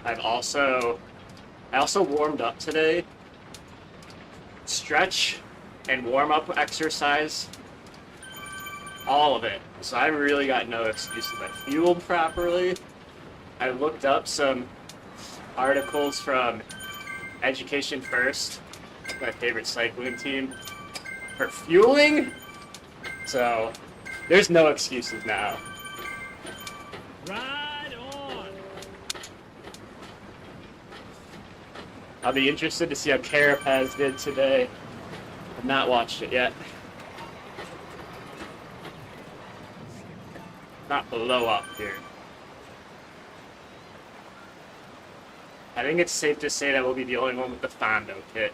I also warmed up today. Stretch and warm up exercise, all of it. So I really got no excuses. I fueled properly. I looked up some articles from Education First, my favorite cycling team, for fueling. So there's no excuses now. Ride on. I'll be interested to see how Carapaz did today. I've not watched it yet. Not blow up here. I think it's safe to say that we'll be the only one with the Fondo kit.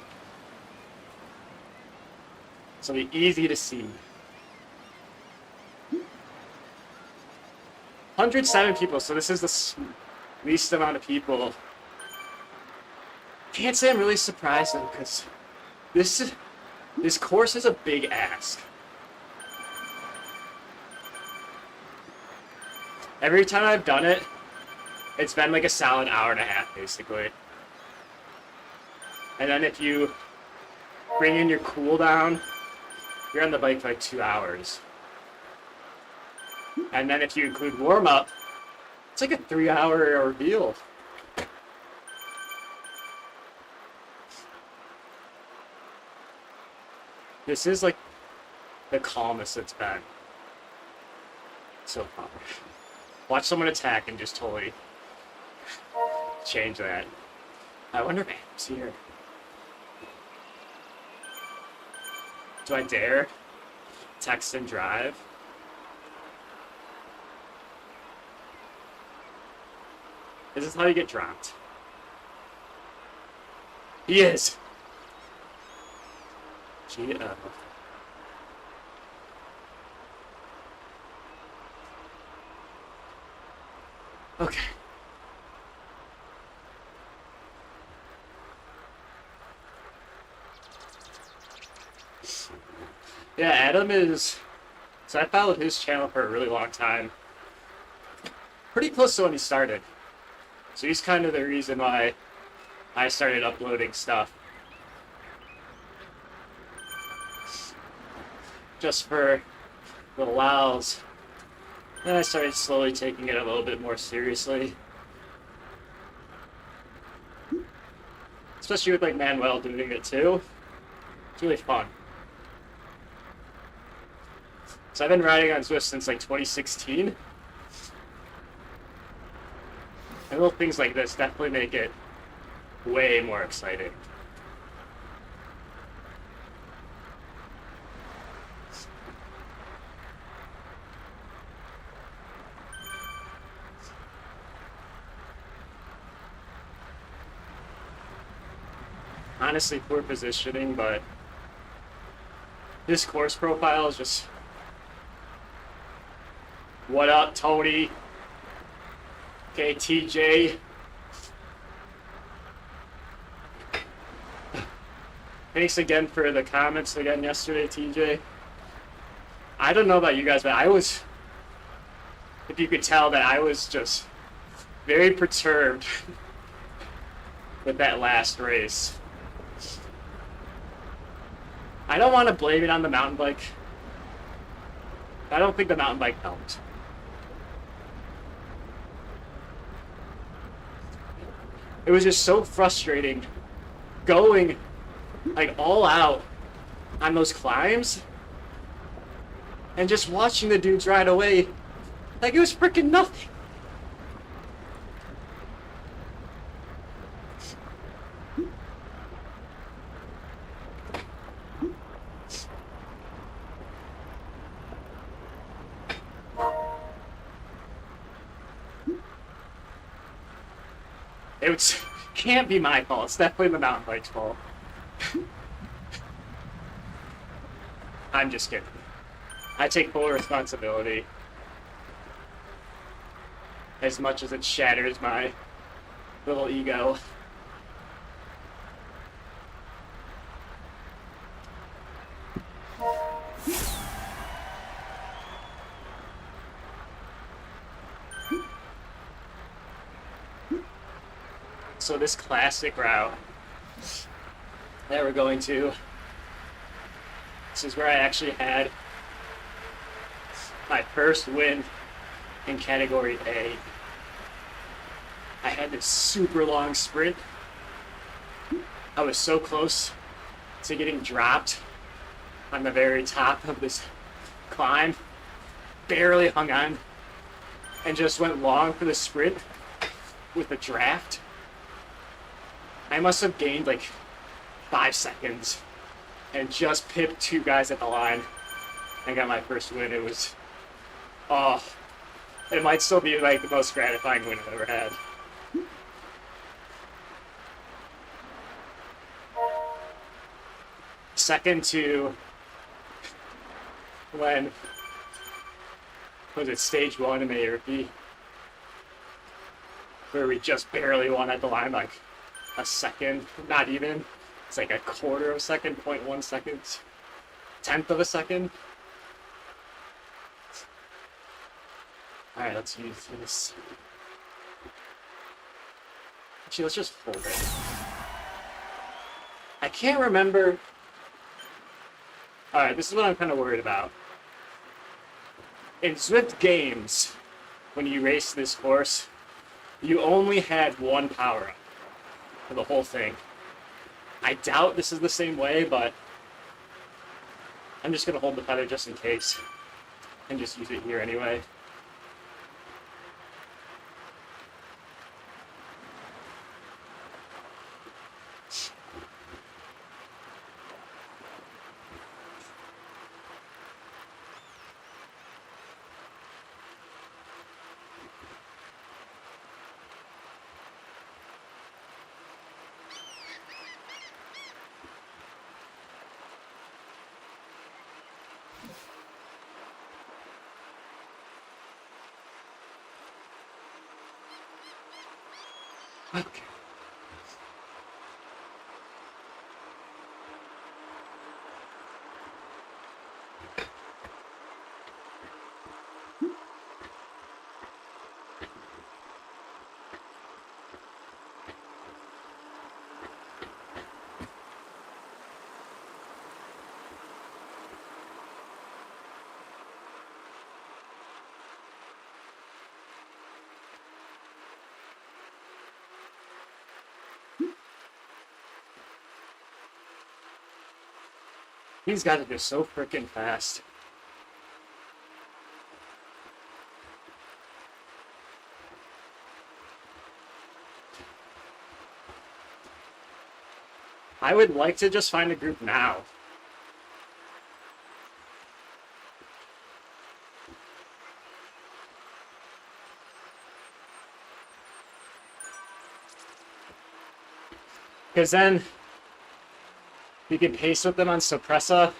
So it'll be easy to see. 107 people, so this is the least amount of people. Can't say I'm really surprised though, because this course is a big ask. Every time I've done it, it's been like a solid hour and a half, basically. And then if you bring in your cool down, you're on the bike for like 2 hours. And then if you include warm-up, it's like a 3-hour ordeal. This is like the calmest it's been so far. Watch someone attack and just totally change that. I wonder if Adam's here. Do I dare text and drive? Is this how you get dropped? He is. G-O. Okay. Yeah, Adam is... So I followed his channel for a really long time. Pretty close to when he started. So he's kind of the reason why I started uploading stuff. Just for little whiles. Then I started slowly taking it a little bit more seriously. Especially with like Manuel doing it too. It's really fun. So I've been riding on Zwift since like 2016. And little things like this definitely make it way more exciting. Honestly, poor positioning, but this course profile is just... What up, Tony? Okay, TJ. Thanks again for the comments again yesterday, TJ. I don't know about you guys, but I was... If you could tell that I was just very perturbed with that last race. I don't want to blame it on the mountain bike. I don't think the mountain bike helped. It was just so frustrating going like all out on those climbs and just watching the dudes ride away like it was freaking nothing. It can't be my fault. It's definitely the mountain bike's fault. I'm just kidding. I take full responsibility. As much as it shatters my little ego. So this classic route that we're going to, this is where I actually had my first win in category A. I had this super long sprint. I was so close to getting dropped on the very top of this climb, barely hung on, and just went long for the sprint with a draft. I must have gained like 5 seconds and just pipped 2 guys at the line and got my first win. It was, oh, it might still be like the most gratifying win I've ever had. Second to when, was it stage 1 in the ARP, where we just barely won at the line, like a second, not even. It's like a quarter of a second, 0.1 seconds, 1/10 of a second. All right, let's use this. Actually, let's just hold it. I can't remember. All right, this is what I'm kind of worried about. In Zwift Games, when you race this course, you only had 1 power-up for the whole thing. I doubt this is the same way, but I'm just going to hold the feather just in case and just use it here anyway. Okay. These guys are just so freaking fast. I would like to just find a group now. Because then you can pace with them on Suppressa,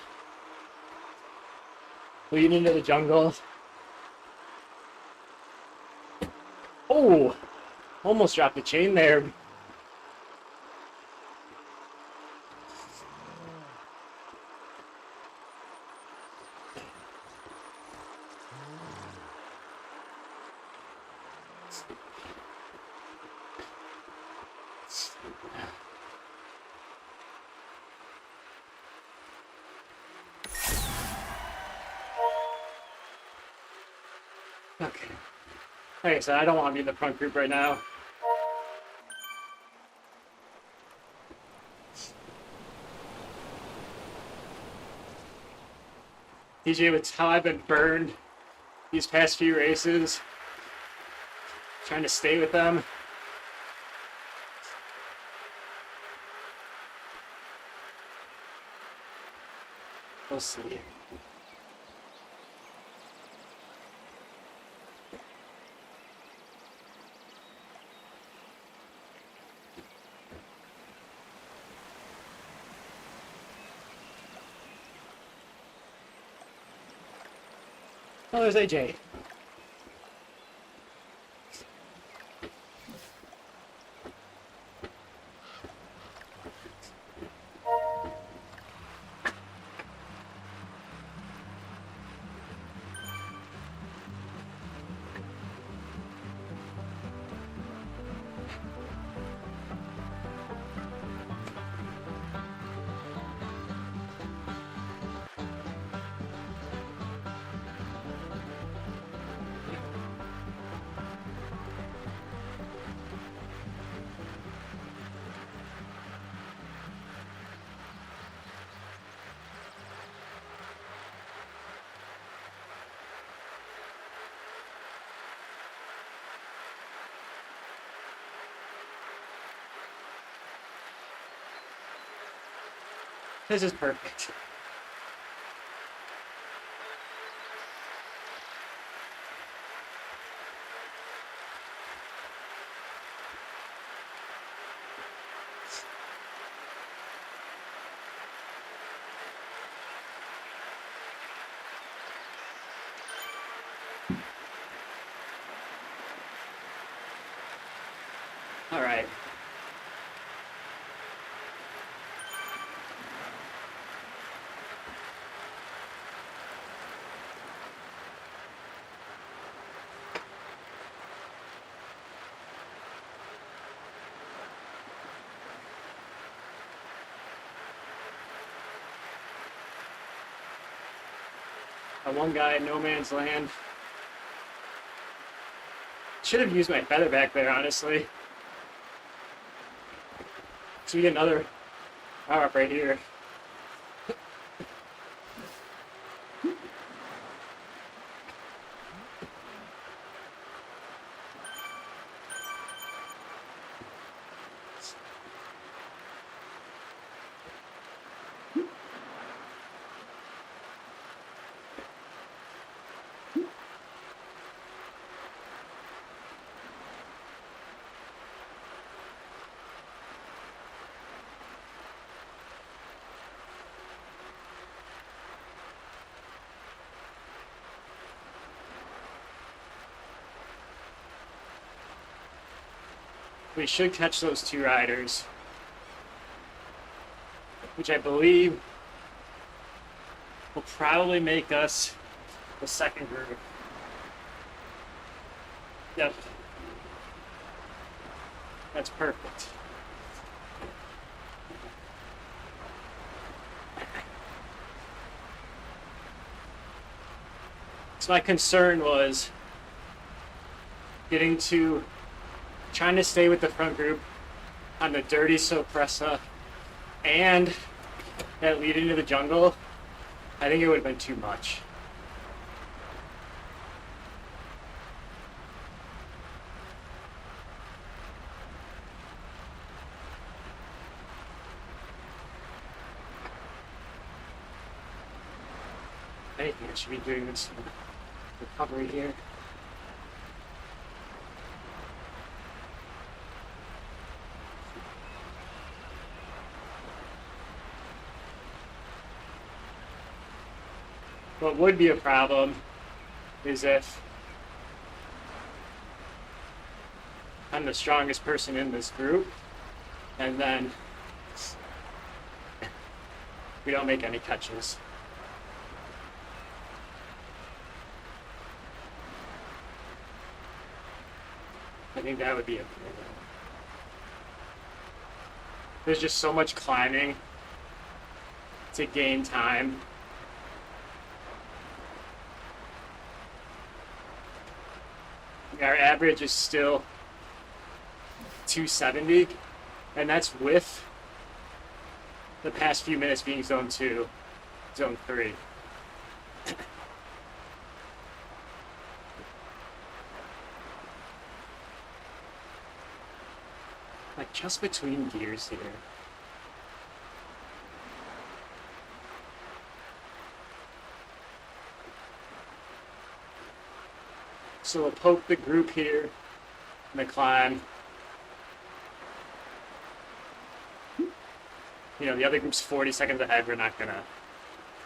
lead into the jungle. Oh, almost dropped the chain there. Okay. Like I said, I don't want to be in the front group right now. DJ, with how I've been burned these past few races, trying to stay with them. We'll see. Oh, there's AJ. This is perfect. All right. One guy in no man's land. Should have used my feather back there, honestly. So we get another power up right here. We should catch those two riders, which I believe will probably make us the second group. Yep. That's perfect. So my concern was trying to stay with the front group on the dirty Sopressa and that lead into the jungle. I think it would have been too much. I think I should be doing this recovery here. What would be a problem is if I'm the strongest person in this group and then we don't make any catches. I think that would be a problem. There's just so much climbing to gain time. Our average is still 270, and that's with the past few minutes being zone 2, zone 3. Like just between gears here. So we'll poke the group here in the climb. You know, the other group's 40 seconds ahead. We're not gonna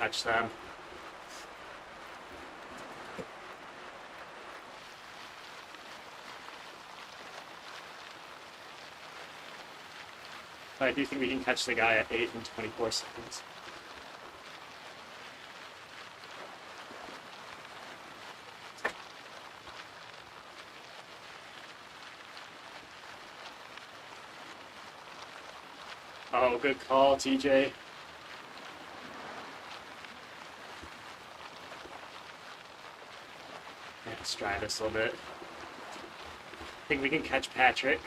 touch them. But I do think we can catch the guy at 8 and 24 seconds. Oh, good call, TJ. Let's try this a little bit. I think we can catch Patrick.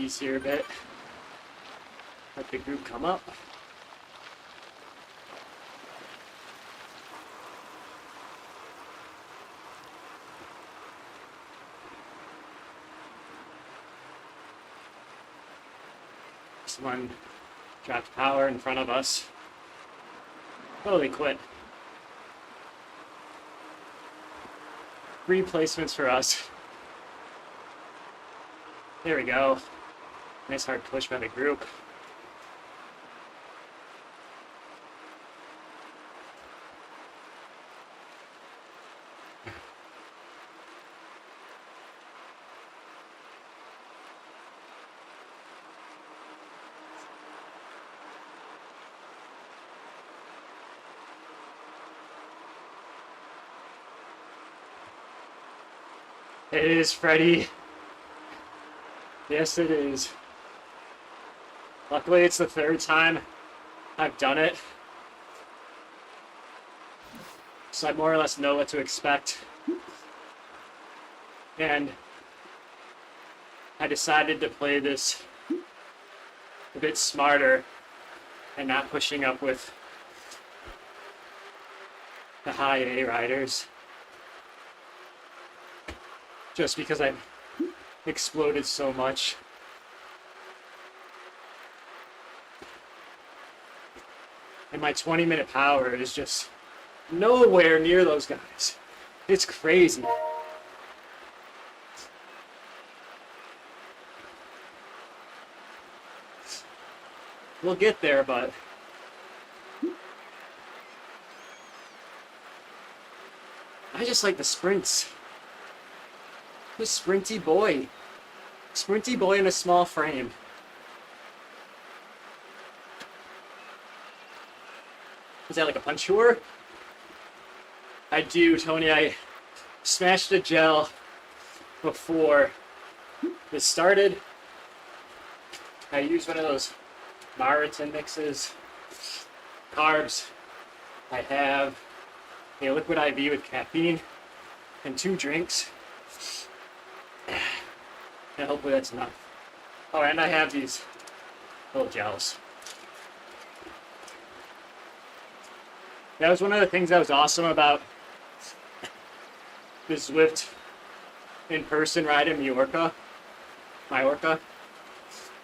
ease here a bit. Let the group come up. Someone dropped power in front of us. Totally quit. 3 placements for us. There we go. Nice hard push by the group. It is, Freddy. Yes, it is. Luckily, it's the 3rd time I've done it, so I more or less know what to expect. And I decided to play this a bit smarter and not pushing up with the high A riders. Just because I exploded so much. And my 20-minute power is just nowhere near those guys. It's crazy. We'll get there, but I just like the sprints. The sprinty boy. Sprinty boy in a small frame. Is that like a punchoir? I do, Tony. I smashed a gel before this started. I used one of those Marathon mixes. Carbs. I have a liquid IV with caffeine and 2 drinks. And hopefully that's enough. Oh, and I have these little gels. That was one of the things that was awesome about the Zwift in-person ride in Majorca.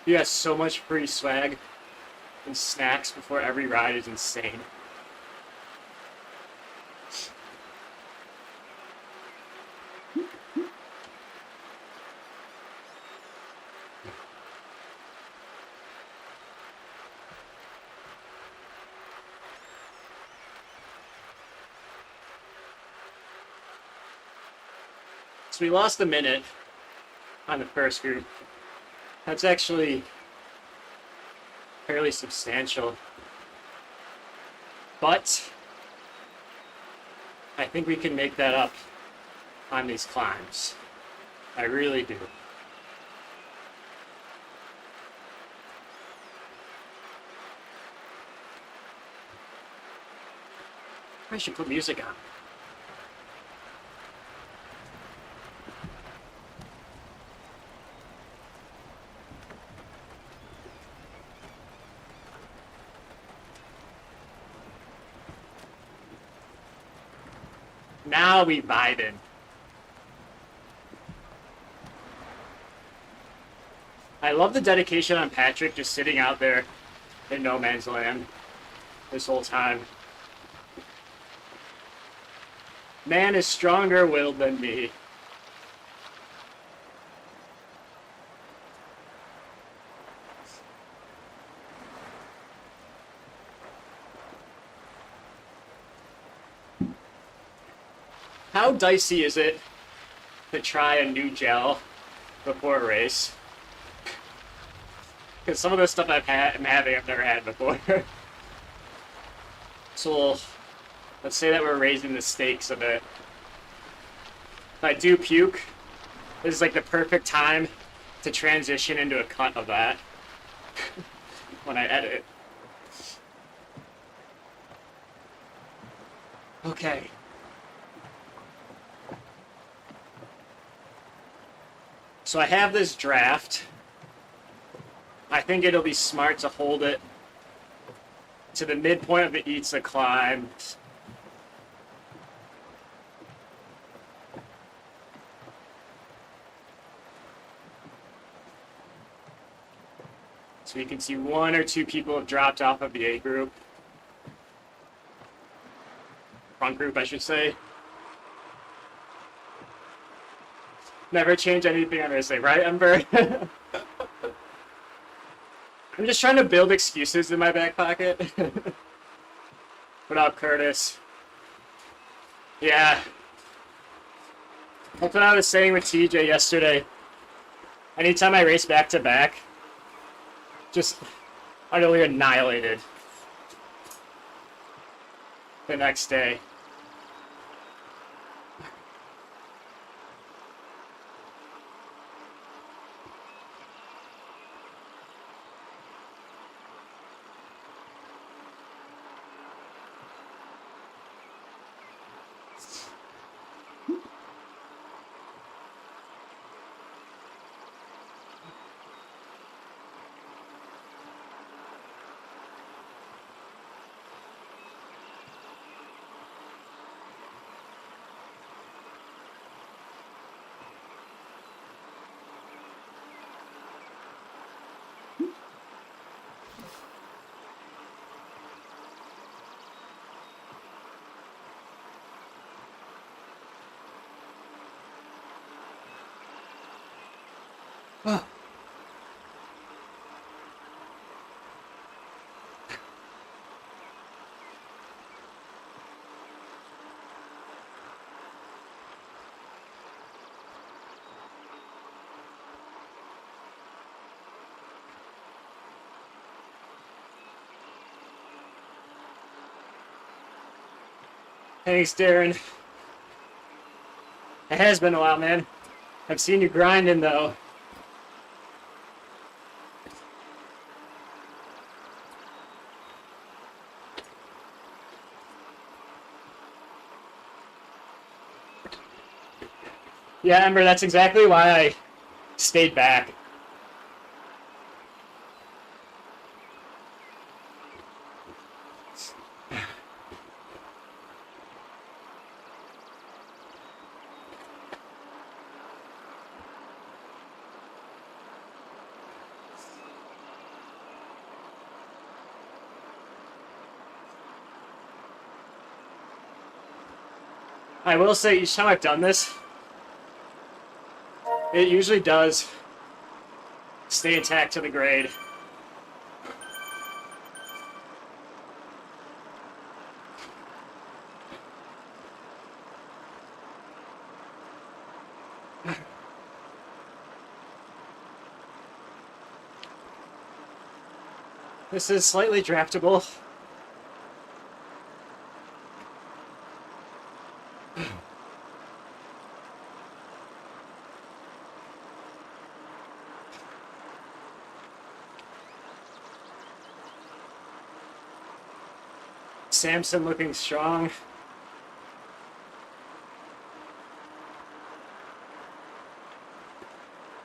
You have so much free swag and snacks before every ride is insane. So we lost a minute on the first group. That's actually fairly substantial. But I think we can make that up on these climbs. I really do. I should put music on. Now we vibing. I love the dedication on Patrick just sitting out there in no man's land this whole time. Man is stronger willed than me. How dicey is it to try a new gel before a race? Because some of the stuff I'm having, I've never had before. So let's say that we're raising the stakes a bit. If I do puke, this is like the perfect time to transition into a cut of that when I edit. Okay. So I have this draft I think it'll be smart to hold it to the midpoint of the Eats a climb. So you can see 1 or 2 people have dropped off of the A group. Front group, I should say. Never change anything I'm gonna say, right, Ember? I'm just trying to build excuses in my back pocket. What up, Curtis? Yeah. That's what I was saying with TJ yesterday. Anytime I race back to back, just utterly annihilated the next day. Thanks, Darren. It has been a while, man. I've seen you grinding, though. Yeah, Ember, that's exactly why I stayed back. I will say, each time I've done this, it usually does stay intact to the grade. This is slightly draftable. Samson looking strong.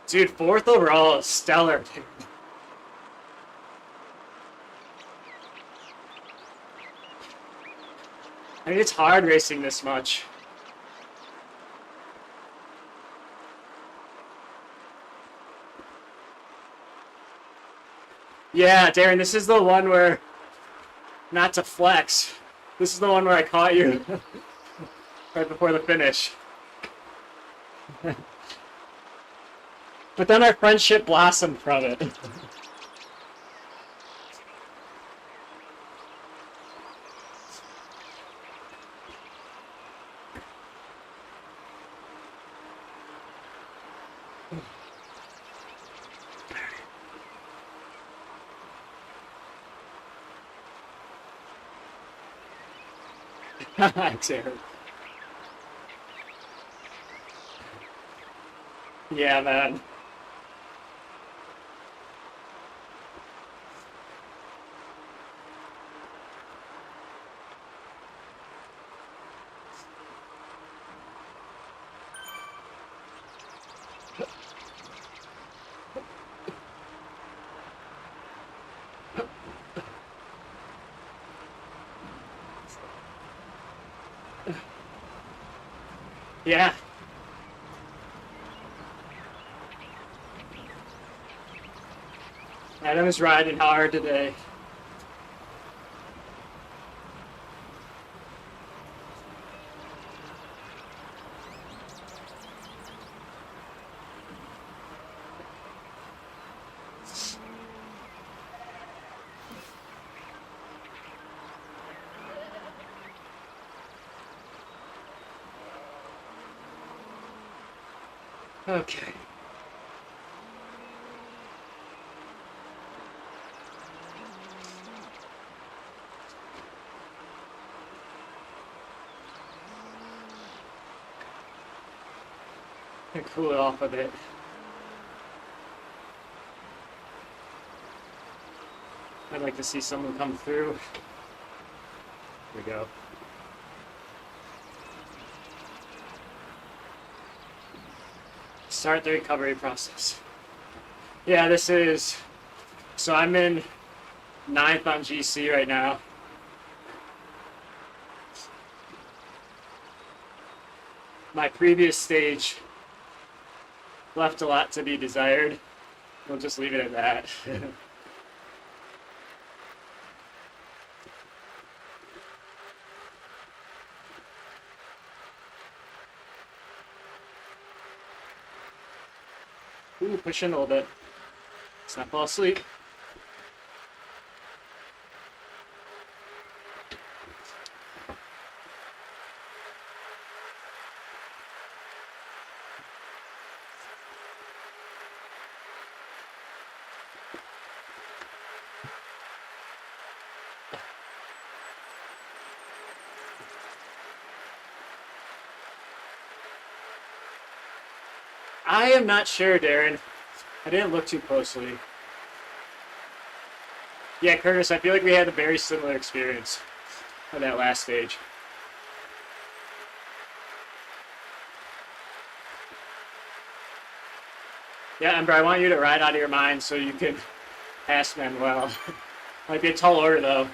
Dude, 4th overall is stellar. I mean, it's hard racing this much. Yeah, Darren, this is the one where, not to flex, this is the one where I caught you right before the finish. But then our friendship blossomed from it. Darren. Yeah, man. Yeah. Adam's riding hard today. Okay. And cool it off a bit. I'd like to see someone come through. Here we go. Start the recovery process. Yeah, this is, so I'm in 9th on GC right now. My previous stage left a lot to be desired. We'll just leave it at that. Ooh, push in a little bit. Let's not fall asleep. I am not sure, Darren. I didn't look too closely. Yeah, Curtis, I feel like we had a very similar experience on that last stage. Yeah, Ember, I want you to ride out of your mind so you can pass Manuel. Might be a tall order, though.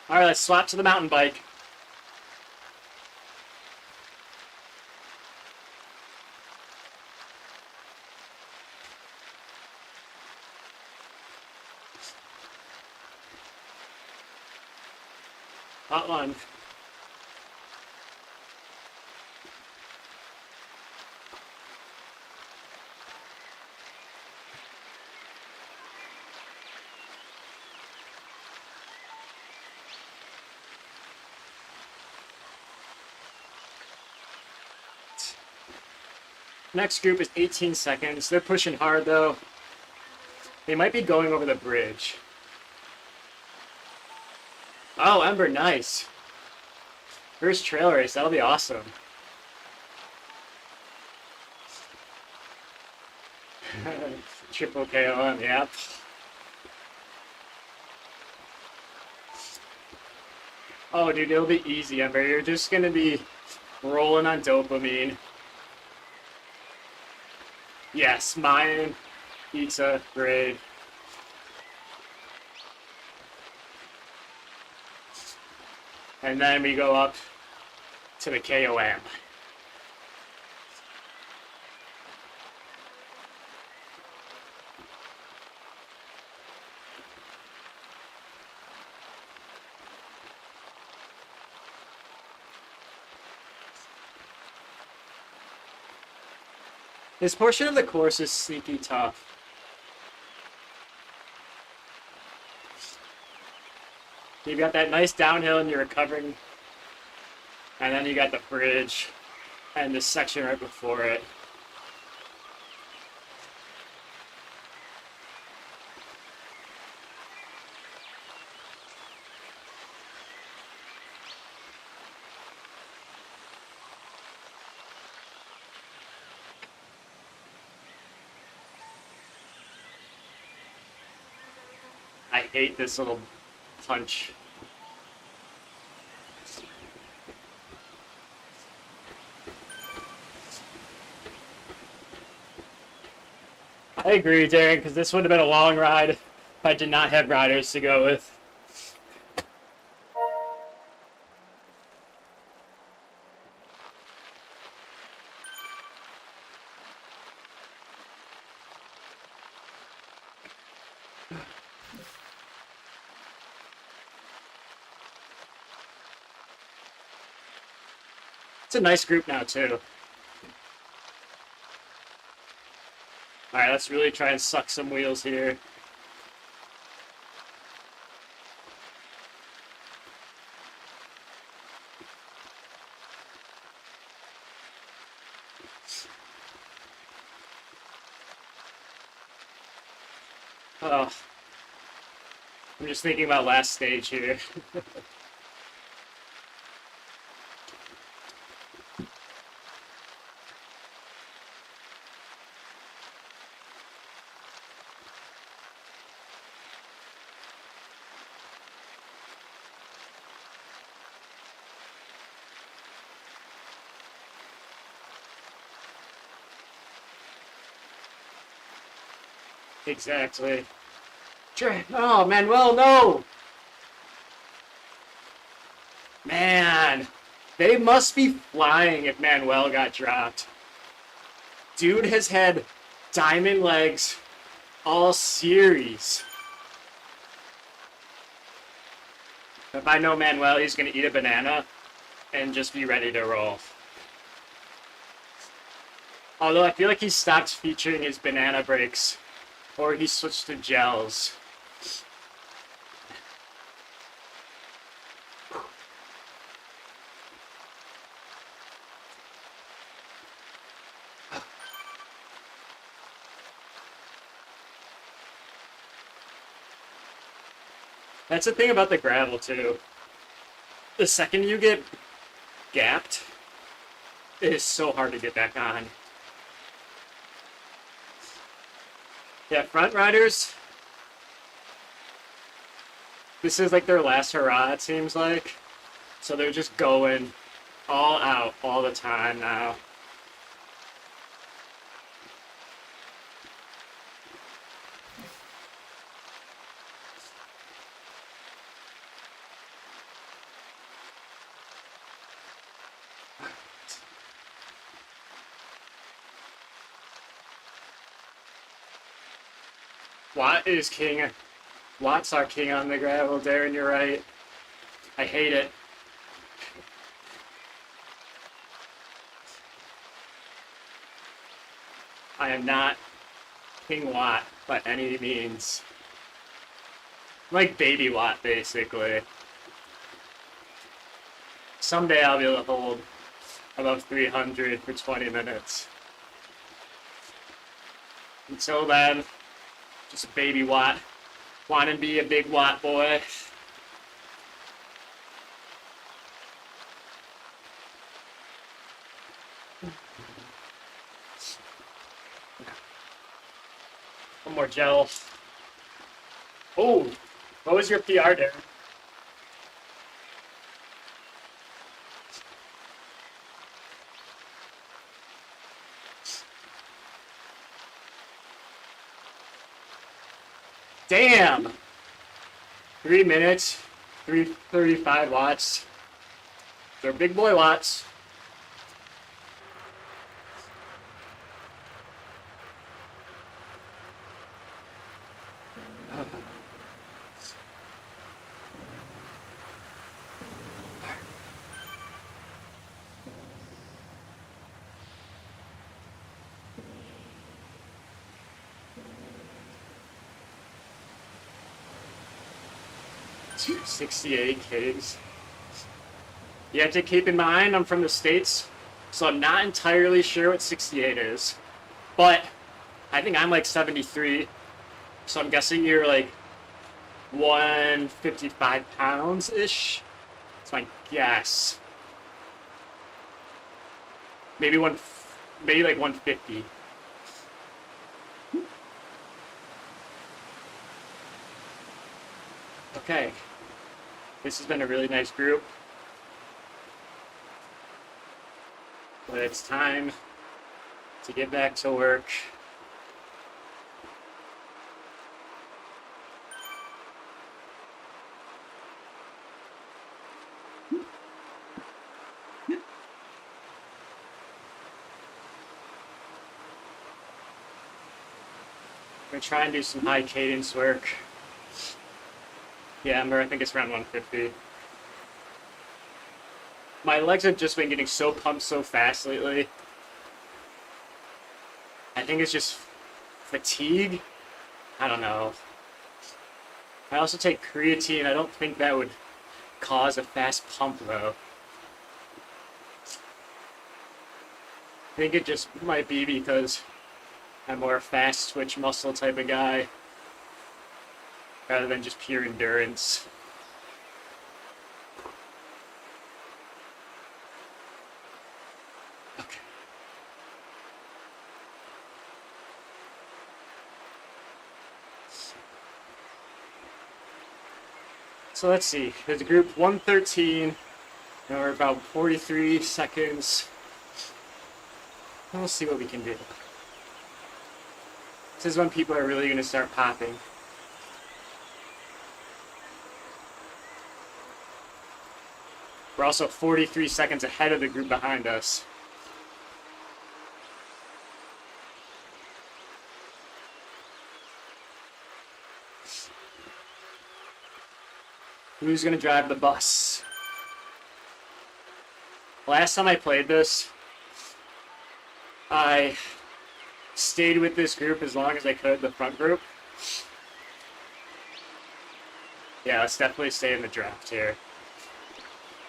All right, let's swap to the mountain bike. Hot one. Next group is 18 seconds. They're pushing hard, though. They might be going over the bridge. Oh, Ember, nice. First trail race, that'll be awesome. Triple KOM, yep. Oh, dude, it'll be easy, Ember. You're just gonna be rolling on dopamine. Yes, Mayan, pizza, great. And then we go up to the KOM. This portion of the course is sneaky tough. You've got that nice downhill and you're recovering. And then you got the bridge and this section right before it. I hate this little punch. I agree, Darren, because this would have been a long ride if I did not have riders to go with. It's a nice group now, too. Alright, let's really try and suck some wheels here. Oh, I'm just thinking about last stage here. Exactly. Oh, Manuel, no! Man, they must be flying if Manuel got dropped. Dude has had diamond legs all series. If I know Manuel, he's going to eat a banana and just be ready to roll. Although I feel like he stopped featuring his banana breaks, or he switched to gels. That's the thing about the gravel, too. The second you get gapped, it is so hard to get back on. Yeah, front riders, this is like their last hurrah, it seems like. So they're just going all out all the time now. Watt is king. Watt's our king on the gravel, Darren, you're right. I hate it. I am not King Watt by any means. I'm like baby Watt, basically. Someday I'll be able to hold above 300 for 20 minutes. Until then, just baby Watt. Want to be a big Watt boy. One more gel. Oh, what was your PR, Darren? Damn! 3 minutes, 335 watts. They're big boy watts. $68 Ks. You have to keep in mind I'm from the States, so I'm not entirely sure what 68 is. But I think I'm like 73, so I'm guessing you're like 155 pounds-ish. That's my guess. Maybe like 150. Okay. This has been a really nice group. But it's time to get back to work. I'm gonna try and do some high cadence work. Yeah, I think it's around 150. My legs have just been getting so pumped so fast lately. I think it's just fatigue. I don't know. I also take creatine. I don't think that would cause a fast pump though. I think it just might be because I'm more a fast twitch muscle type of guy rather than just pure endurance. Okay. So let's see. There's group 113, and we're about 43 seconds. We'll see what we can do. This is when people are really going to start popping. We're also 43 seconds ahead of the group behind us. Who's going to drive the bus? Last time I played this, I stayed with this group as long as I could, the front group. Yeah, let's definitely stay in the draft here.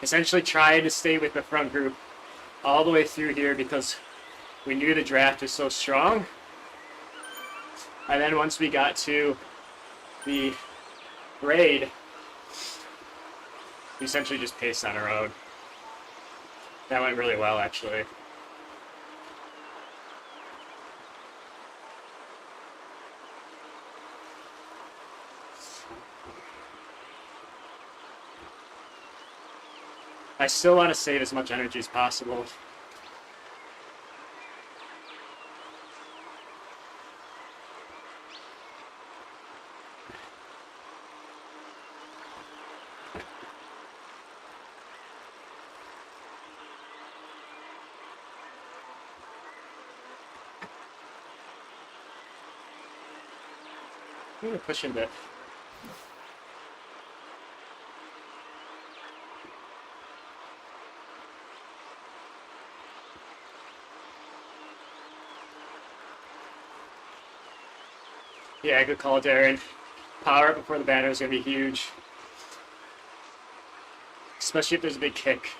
Essentially tried to stay with the front group all the way through here because we knew the draft was so strong. And then once we got to the raid, we essentially just paced on our own. That went really well, actually. I still want to save as much energy as possible. I'm going to push him a bit. Yeah, good call, Darren. Power up before the banner is going to be huge. Especially if there's a big kick.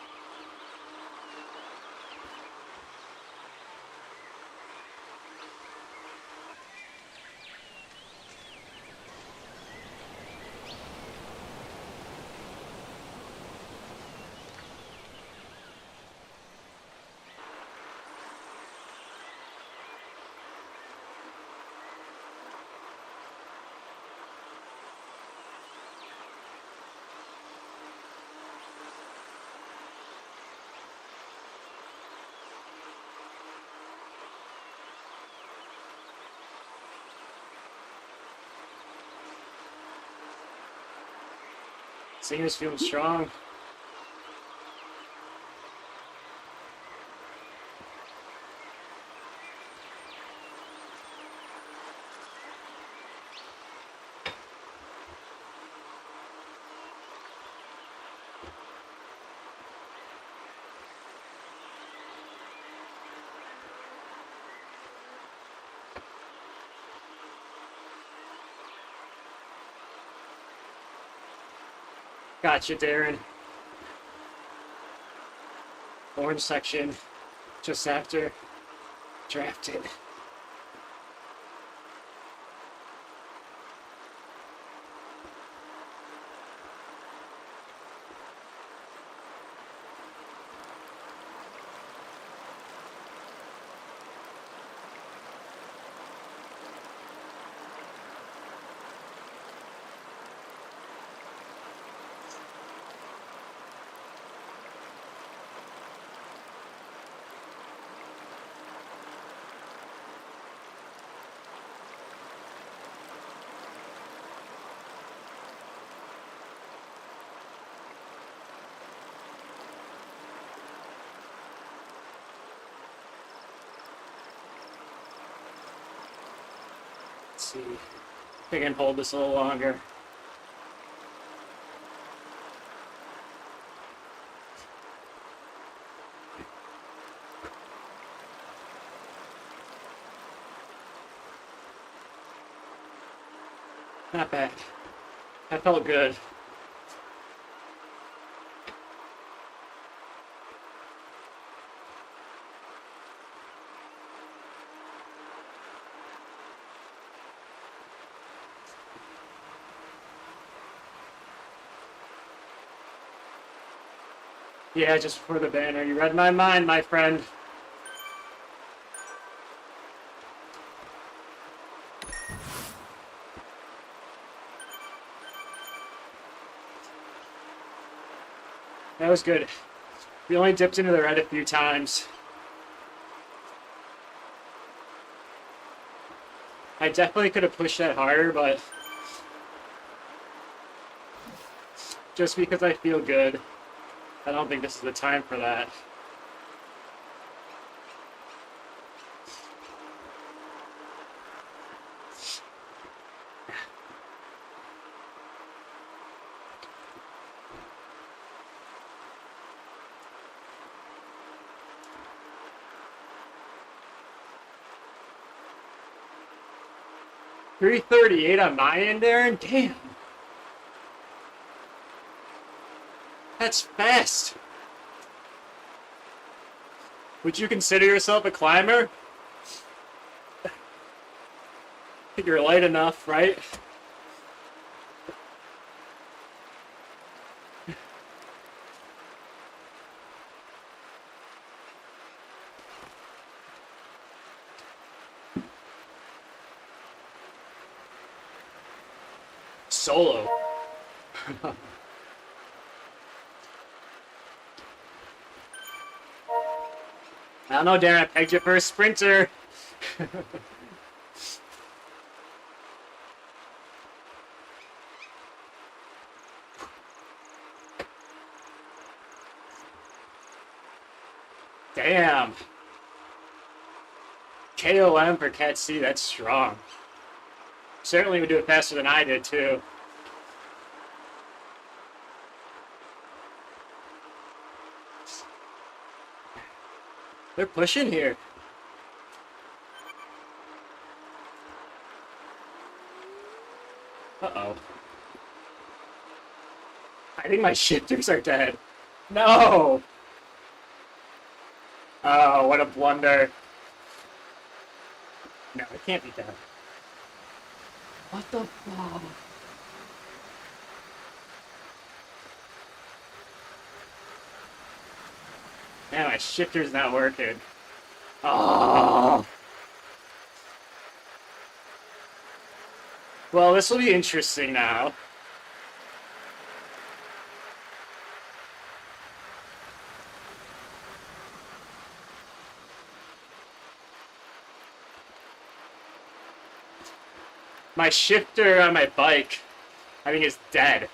Singer's feeling strong. Gotcha, Darren. Orange section, just after drafted. see if I can hold this a little longer. Not bad. That felt good. Yeah, just for the banner. You read my mind, my friend. That was good. We only dipped into the red a few times. I definitely could have pushed that harder, but just because I feel good, I don't think this is the time for that. .338 on my end, Aaron? Damn. That's fast. Would you consider yourself a climber? I think you're light enough, right? Solo. I don't know, Darren. I pegged you for a sprinter. Damn. KOM for Cat C, that's strong. Certainly would do it faster than I did, too. They're pushing here. Uh-oh. I think my shifters are dead. No! Oh, what a blunder. No, it can't be dead. What the fuck? Man, my shifter's not working. Oh. Well, this will be interesting now. My shifter on my bike, I think, is dead.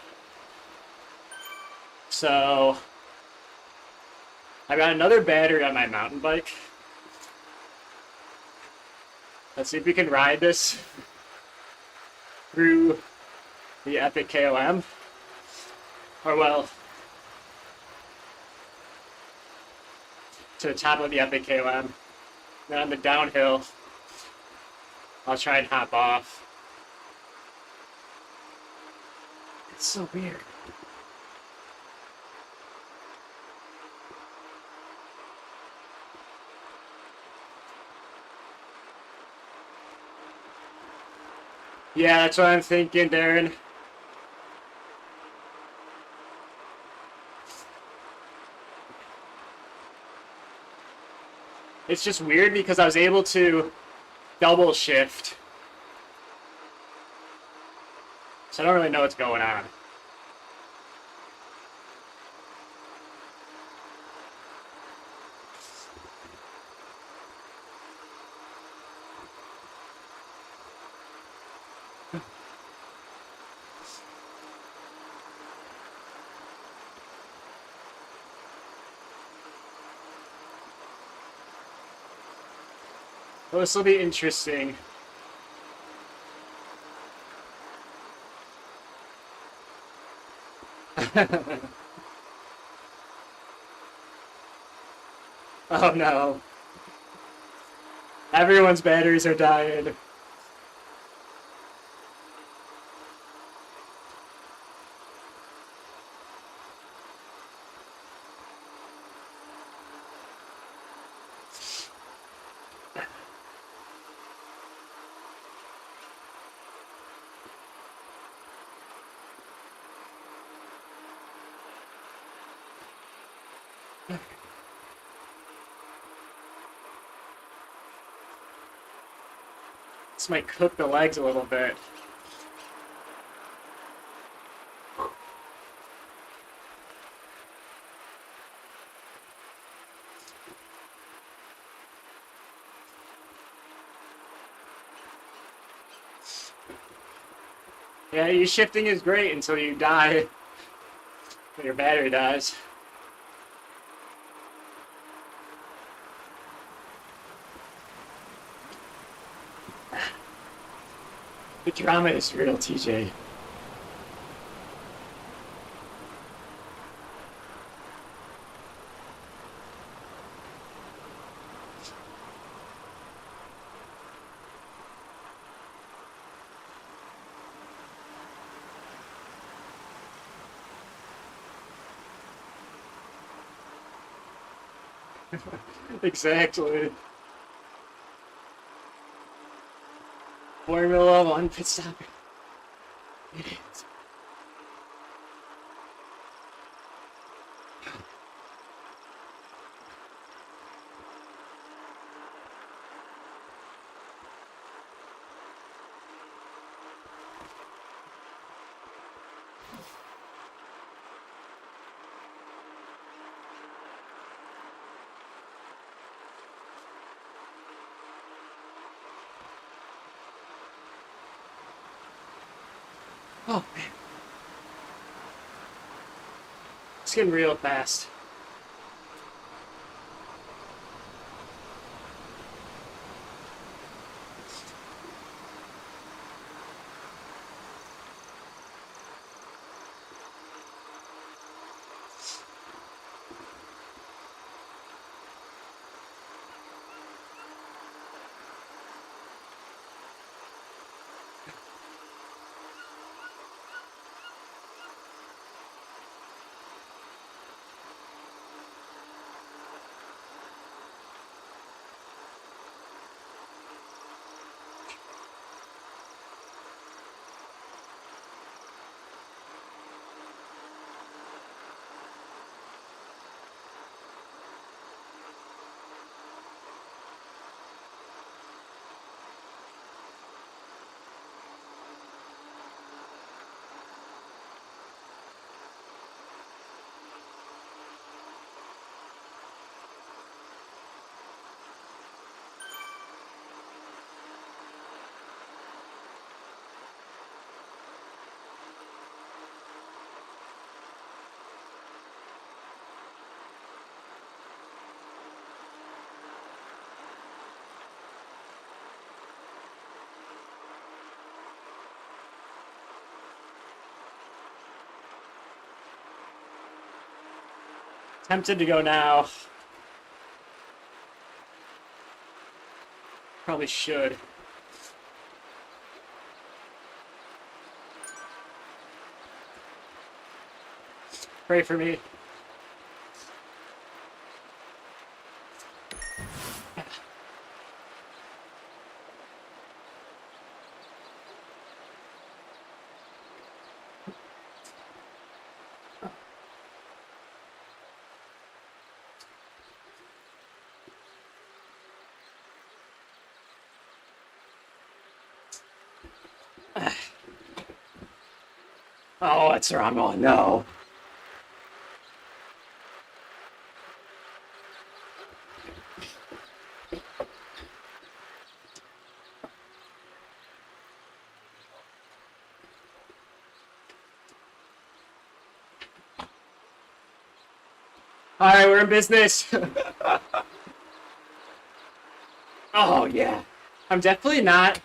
So I got another battery on my mountain bike. Let's see if we can ride this through the Epic KOM. Or, well, to the top of the Epic KOM. Then on the downhill, I'll try and hop off. It's so weird. Yeah, that's what I'm thinking, Darren. It's just weird because I was able to double shift. So I don't really know what's going on. Well, this will be interesting. Oh no. Everyone's batteries are dying. This might cook the legs a little bit. Yeah, your shifting is great until you die. When your battery dies. The drama is real, TJ. Exactly. Formula 1 pit stop. It is. Oh man. It's getting real fast. Tempted to go now. Probably should. Pray for me. Oh, what's the wrong one? No. All right, we're in business. Oh, yeah. I'm definitely not...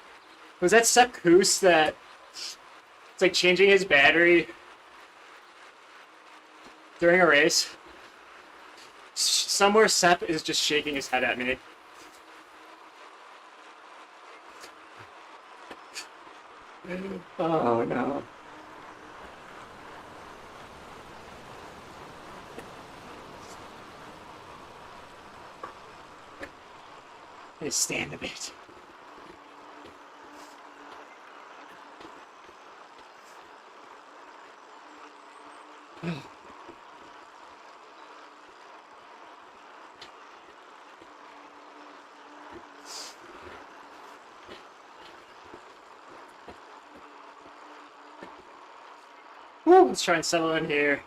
Was that Sepp Kuss that... It's like changing his battery during a race, somewhere Sep is just shaking his head at me. Oh no. Hey, stand a bit. Woo, let's try and settle in here.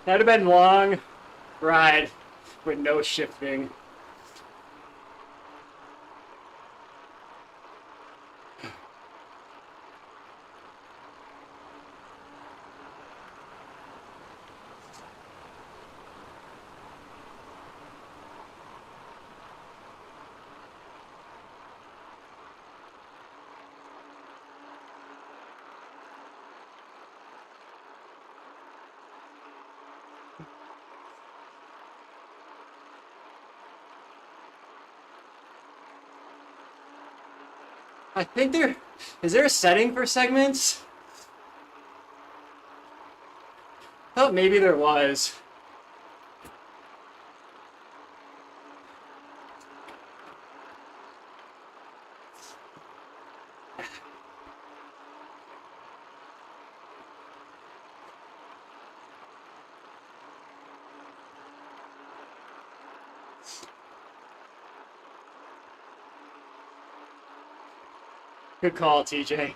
That'd have been a long ride with no shifting. I think is there a setting for segments? I thought maybe there was. Good call, TJ.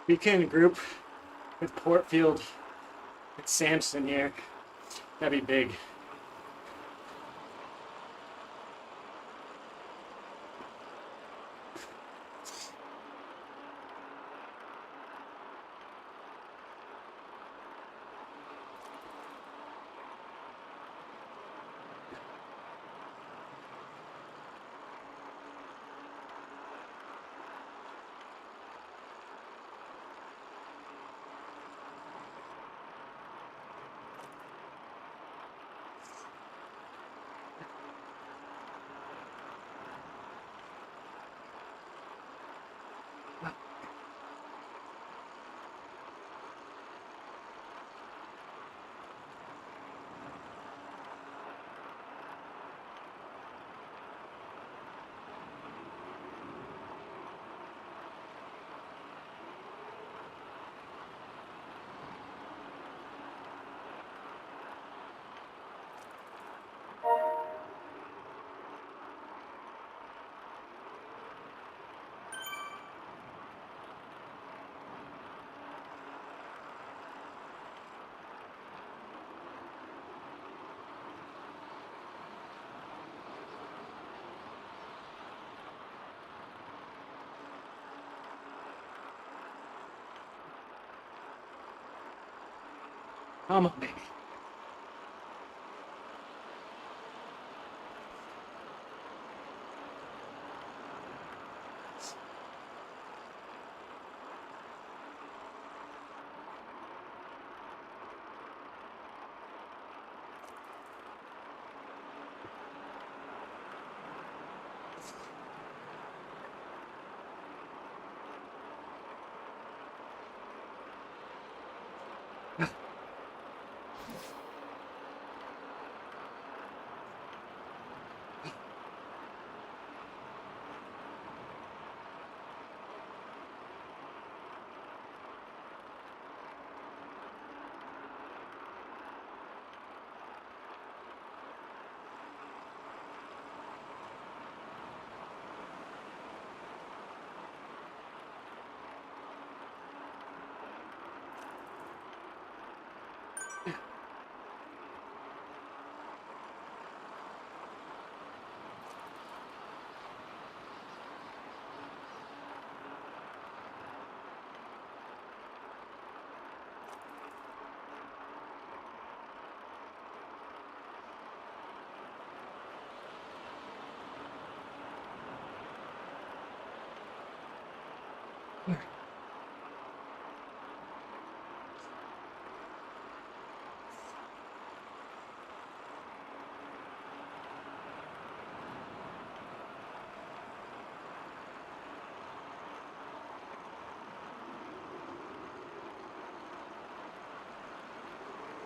We can group with Portfield and Samson here. That'd be big. Come on, baby.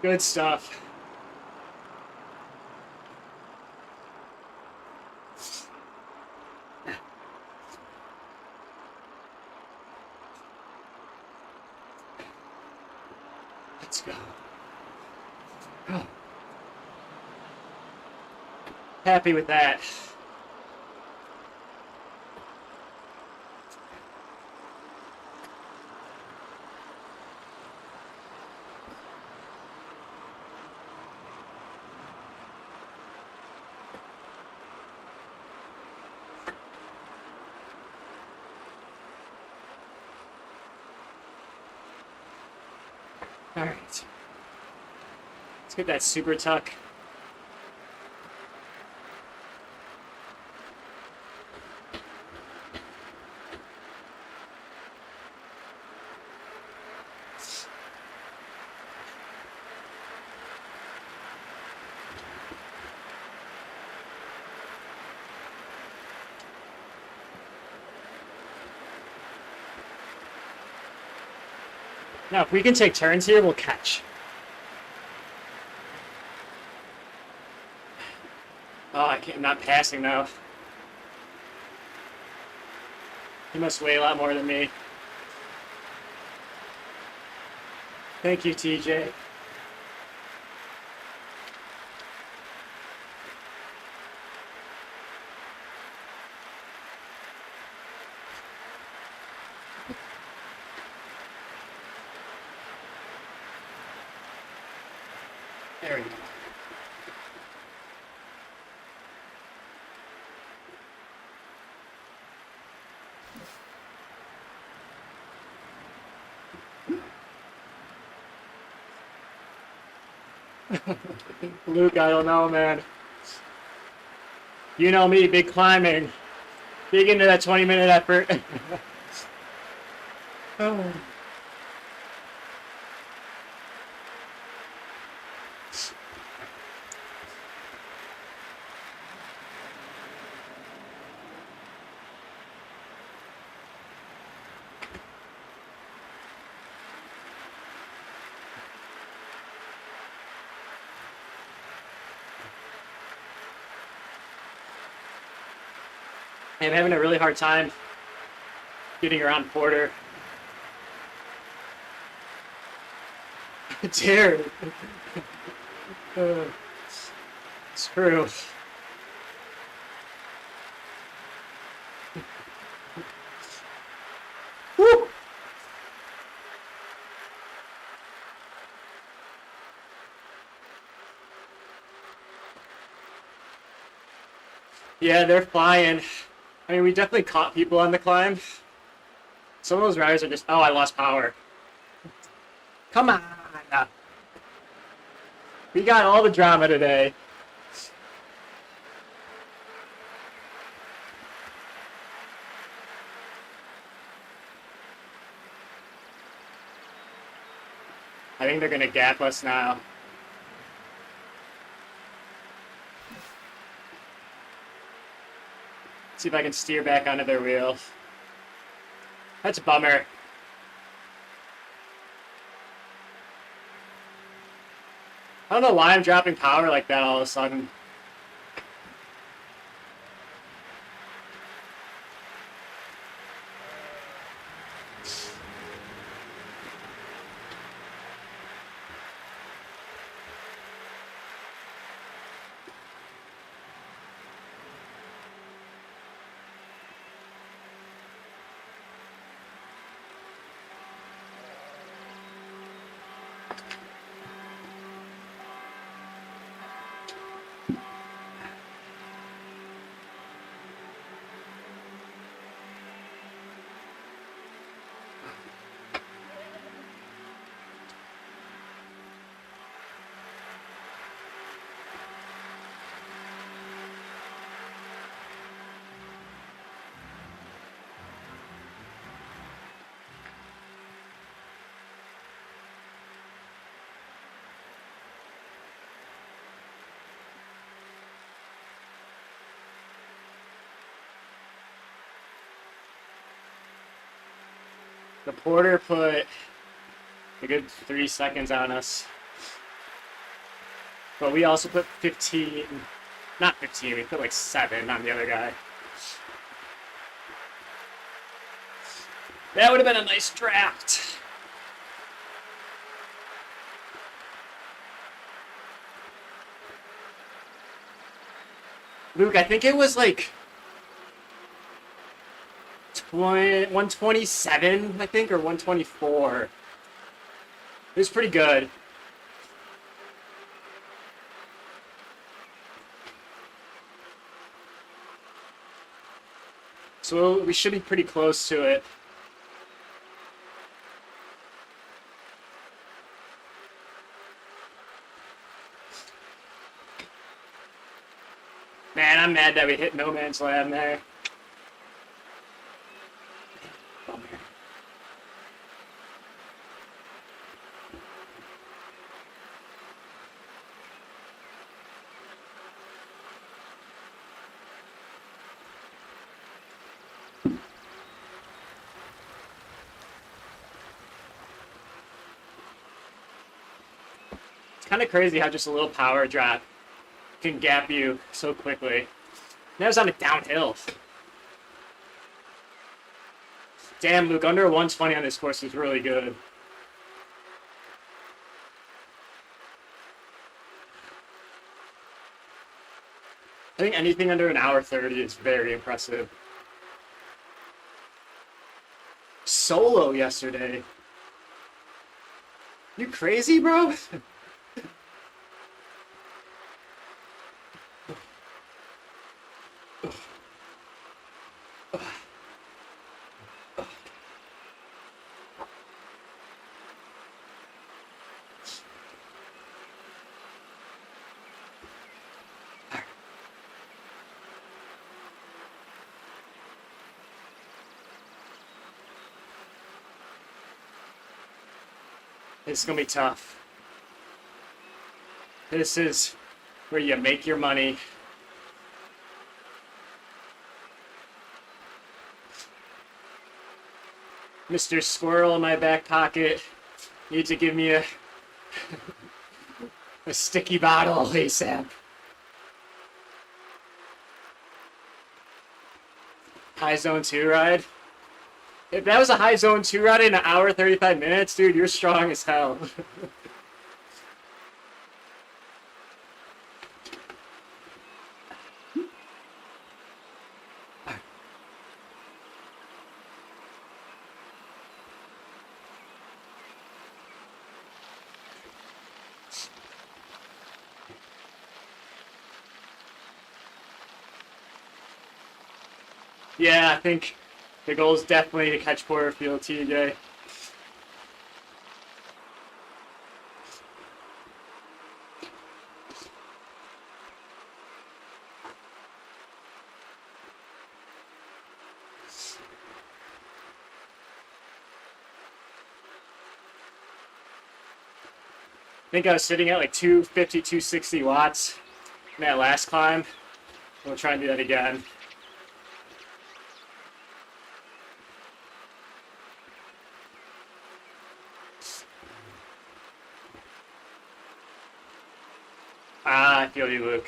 Good stuff. Let's go. Oh. Happy with that. All right. Let's get that super tuck. Now, if we can take turns here, we'll catch. Oh, I'm not passing though. He must weigh a lot more than me. Thank you, TJ. There we go. Luke, I don't know, man. You know me, big climbing. Big into that 20-minute effort. Oh. I'm having a really hard time getting around Porter. Dude. It's true. Woo! Yeah, they're flying. I mean, we definitely caught people on the climb. Some of those riders are just, oh, I lost power. Come on. We got all the drama today. I think they're going to gap us now. See if I can steer back onto their wheel. That's a bummer. I don't know why I'm dropping power like that all of a sudden. The Porter put a good 3 seconds on us. But we also put 15, not 15, we put like 7 on the other guy. That would have been a nice draft. Luke, I think it was like 127, I think, or 124. It was pretty good. So we should be pretty close to it. Man, I'm mad that we hit no man's land there. Bummer. It's kind of crazy how just a little power drop can gap you so quickly. And that was on a downhill. Damn, Luke, under 120 on this course is really good. I think anything under an hour 30 is very impressive. Solo yesterday. You crazy, bro? It's gonna be tough. This is where you make your money. Mr. Squirrel in my back pocket needs to give me a sticky bottle ASAP. High Zone 2 ride? If that was a High Zone 2 ride in an hour 35 minutes, dude, you're strong as hell. Yeah, I think the goal is definitely to catch Porterfield, TJ. I think I was sitting at like 250, 260 watts in that last climb. We'll try and do that again. Ah, I feel you, Luke.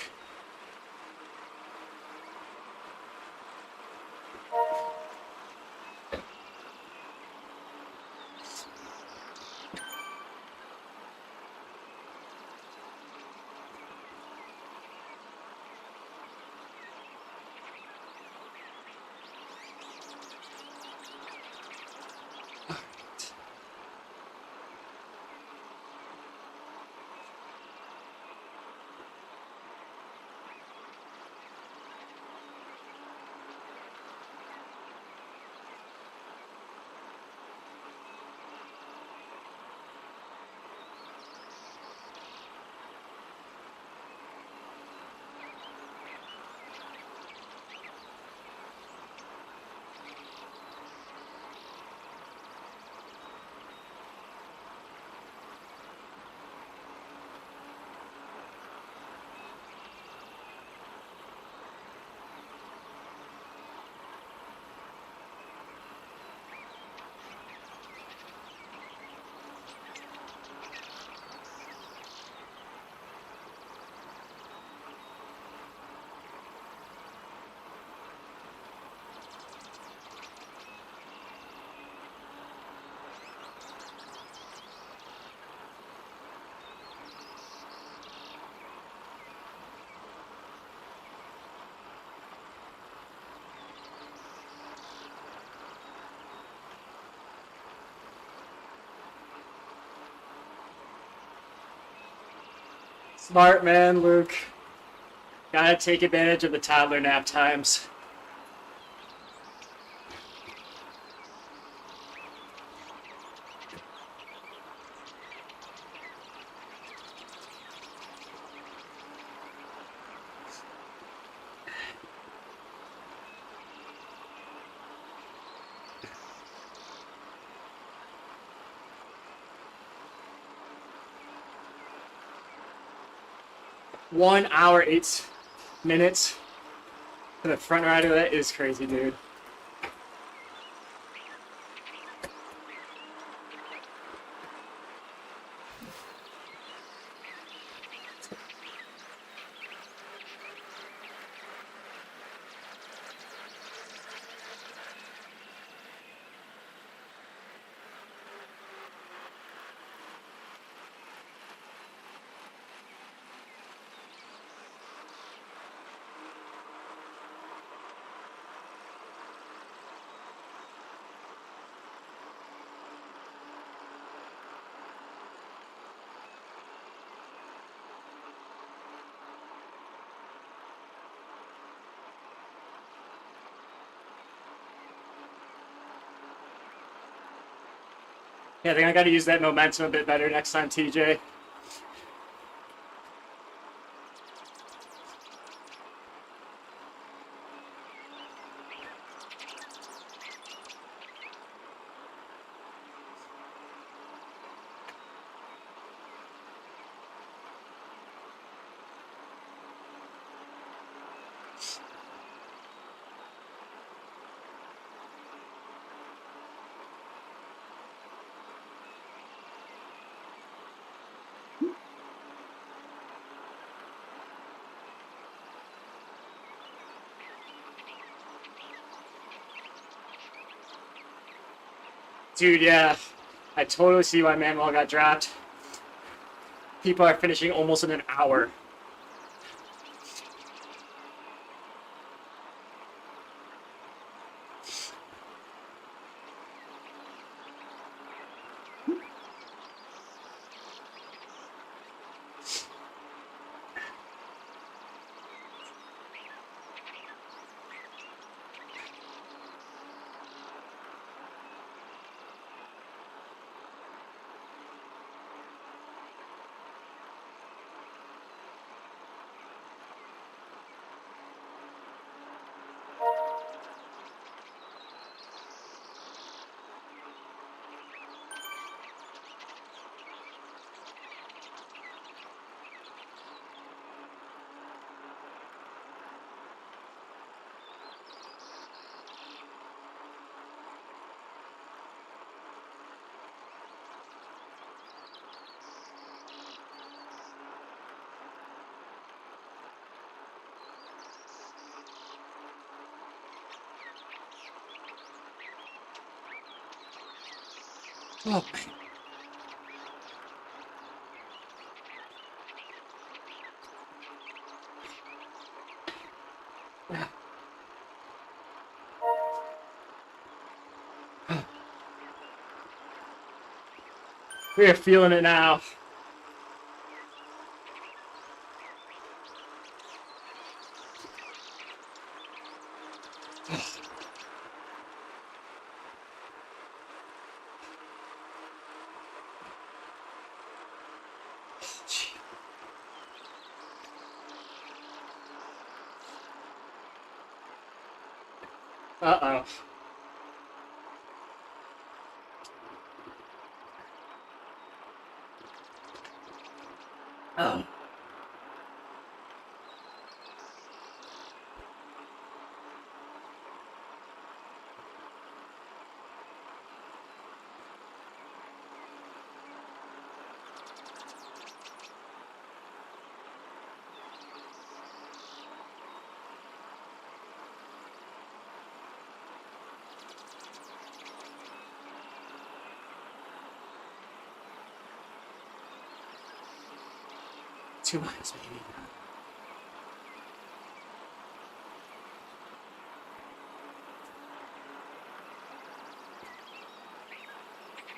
Smart man, Luke. Gotta take advantage of the toddler nap times. One hour, 8 minutes for the front rider. That is crazy, dude. Yeah, I think I gotta use that momentum a bit better next time, TJ. Dude, yeah. I totally see why Manuel got dropped. People are finishing almost in an hour. Oh. We're feeling it now. Uh-oh. Oh. Two miles, baby.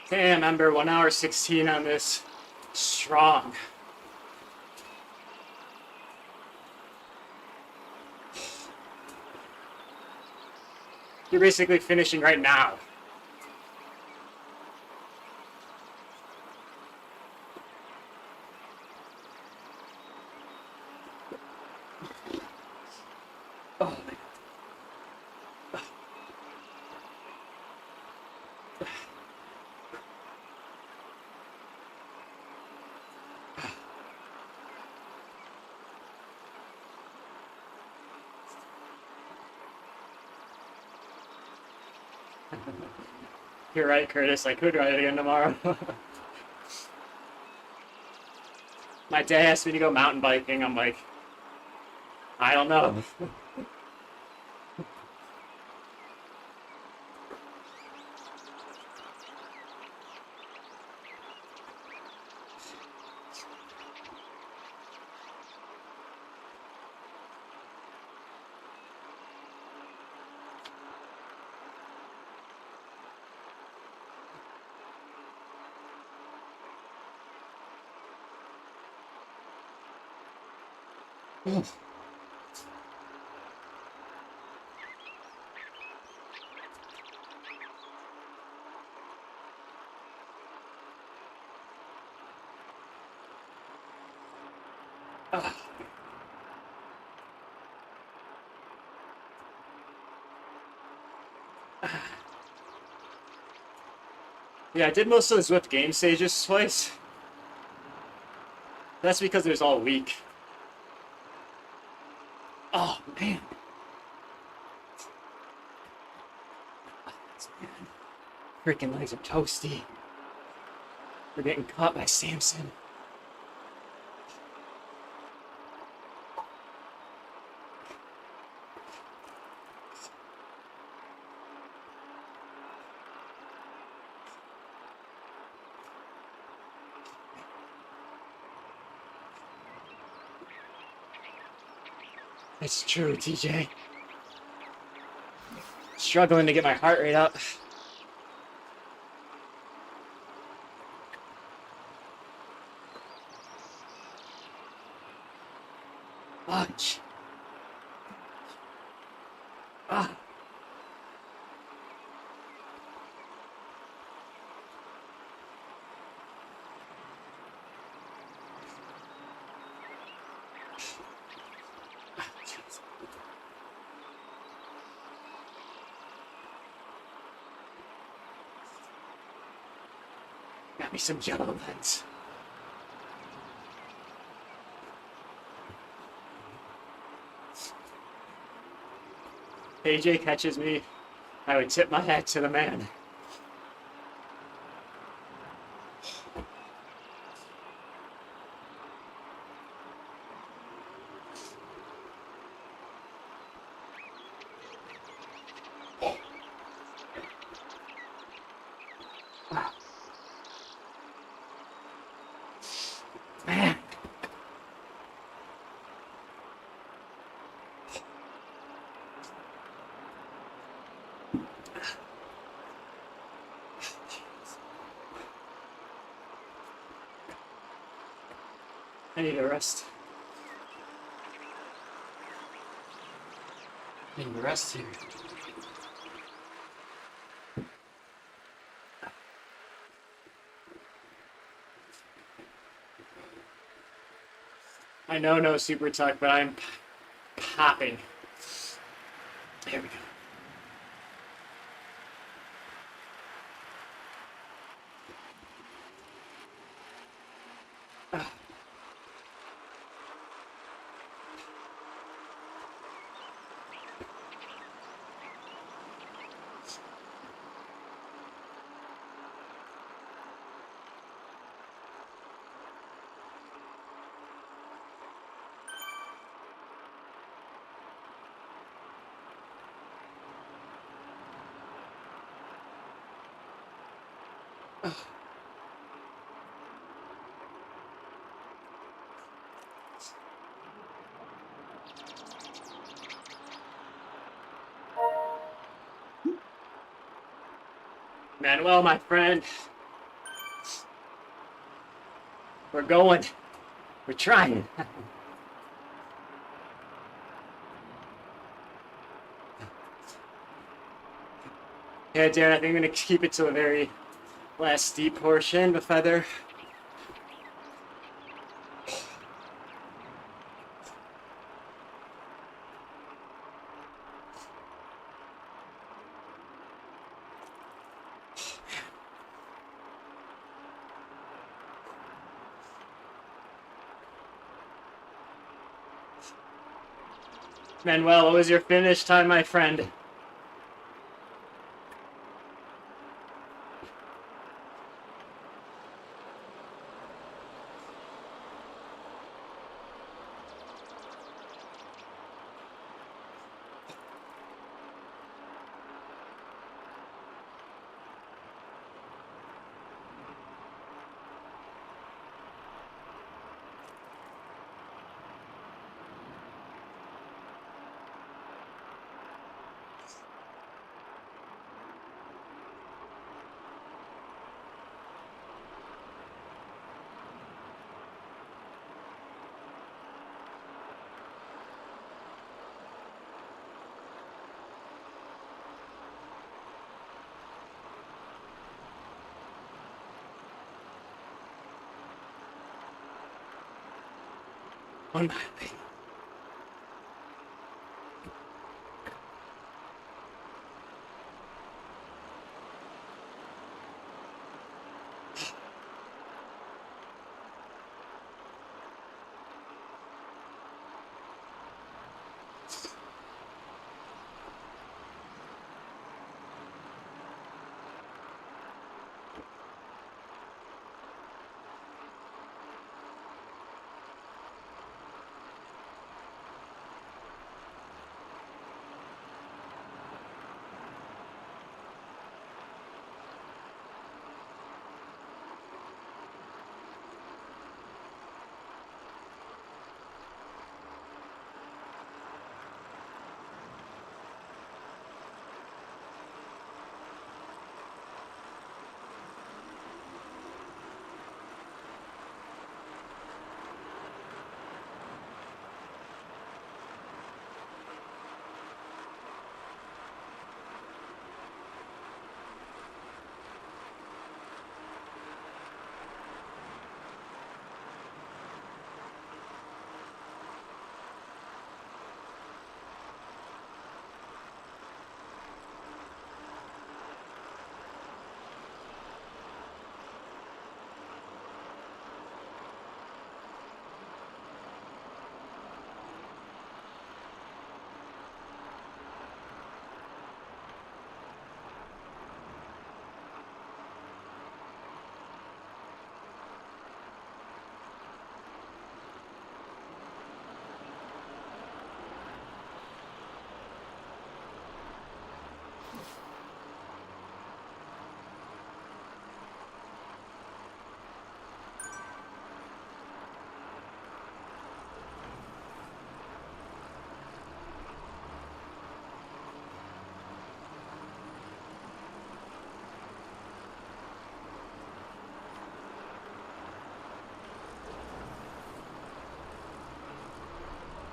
Damn, Ember, 1 hour 16 on this. Strong. You're basically finishing right now. Oh, my God. You're right, Curtis. I could ride it again tomorrow. My dad asked me to go mountain biking. I'm like, I don't know. Yeah, I did most of the Zwift Games stages twice. That's because it was all week. Oh, man. Freaking legs are toasty. We're getting caught by Samson. It's true, TJ. Struggling to get my heart rate up. Ouch. Ah. Got me some Jello lens. AJ catches me, I would tip my hat to the man. Man. I need a rest. I need a rest here. I know no super tuck, but I'm popping. Here we go. Manuel, my friend. We're going. We're trying. Yeah, Darren, I think I'm going to keep it to the very last steep portion, the feather. Manuel, what was your finish time, my friend? One mile.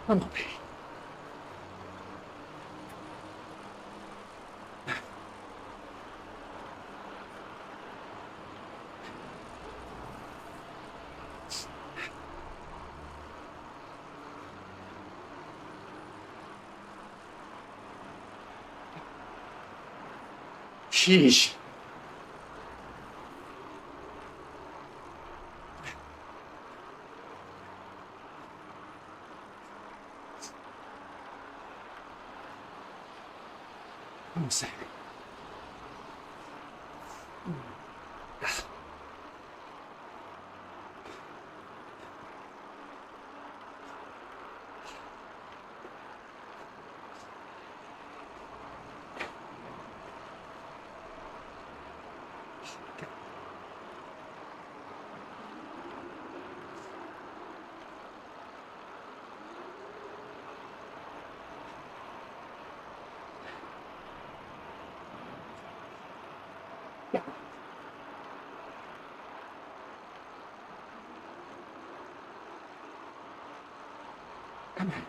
Come on, baby. Sheesh. One second. Come on.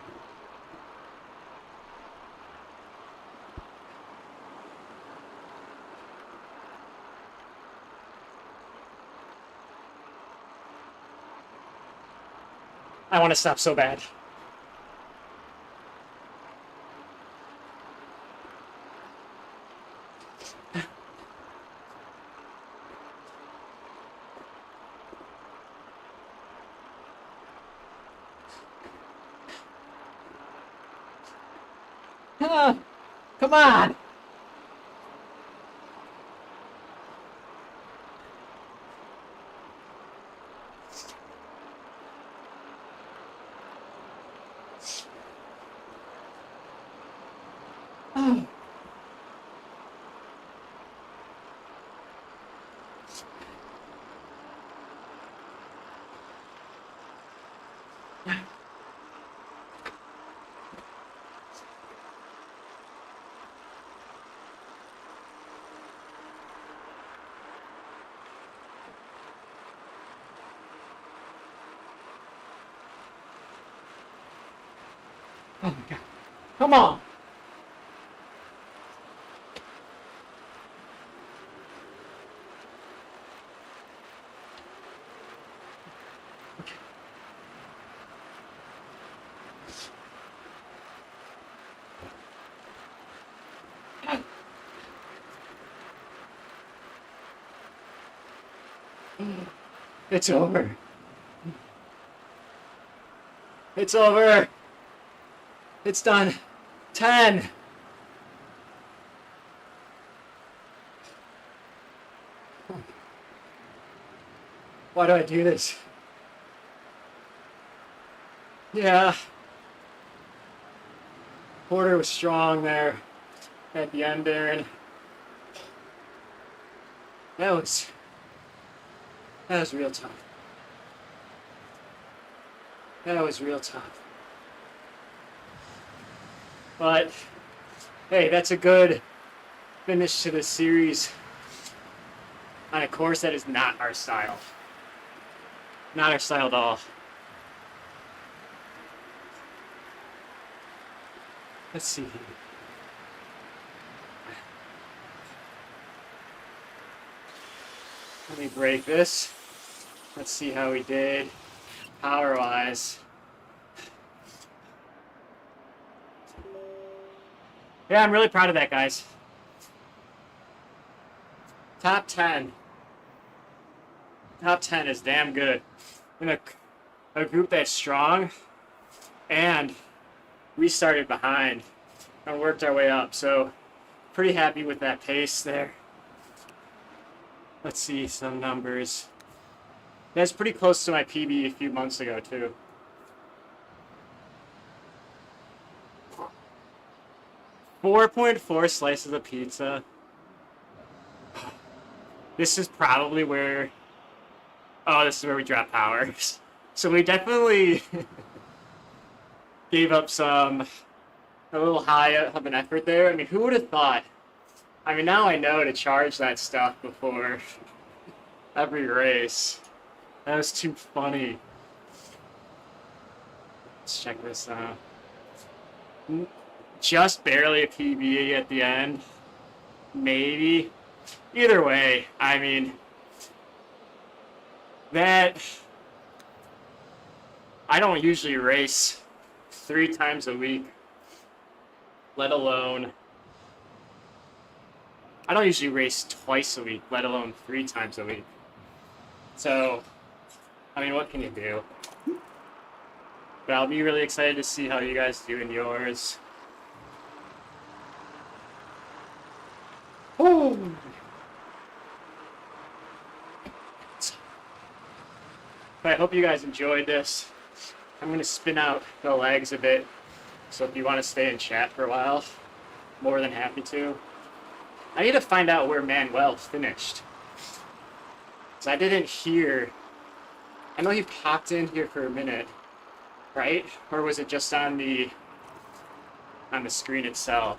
I want to stop so bad. Come on! Oh. Oh my God. Come on. It's over. It's over. It's done. 10. Why do I do this? Yeah. Porter was strong there at the end there, and that was real tough. That was real tough. But hey, that's a good finish to the series on a course that is not our style. Not our style at all. Let's see here. Let me break this. Let's see how we did power-wise. Yeah, I'm really proud of that, guys. Top 10. Top 10 is damn good. In a group that's strong, and we started behind and worked our way up. So pretty happy with that pace there. Let's see some numbers. That's pretty close to my PB a few months ago, too. .4 slices of pizza. This is probably where... Oh, this is where we drop power. So we definitely gave up a little high of an effort there. I mean, who would have thought? I mean, now I know to charge that stuff before every race. That was too funny. Let's check this out. just barely a PB at the end. Maybe. Either way, I mean, that I don't usually race 3 times a week, let alone I don't usually race twice a week, let alone 3 times a week. So, I mean, what can you do? But I'll be really excited to see how you guys do in yours. Oh. But I hope you guys enjoyed this. I'm going to spin out the legs a bit, so if you want to stay and chat for a while, more than happy to. I need to find out where Manuel finished. Because I didn't hear. I know he popped in here for a minute, right? Or was it just on the screen itself?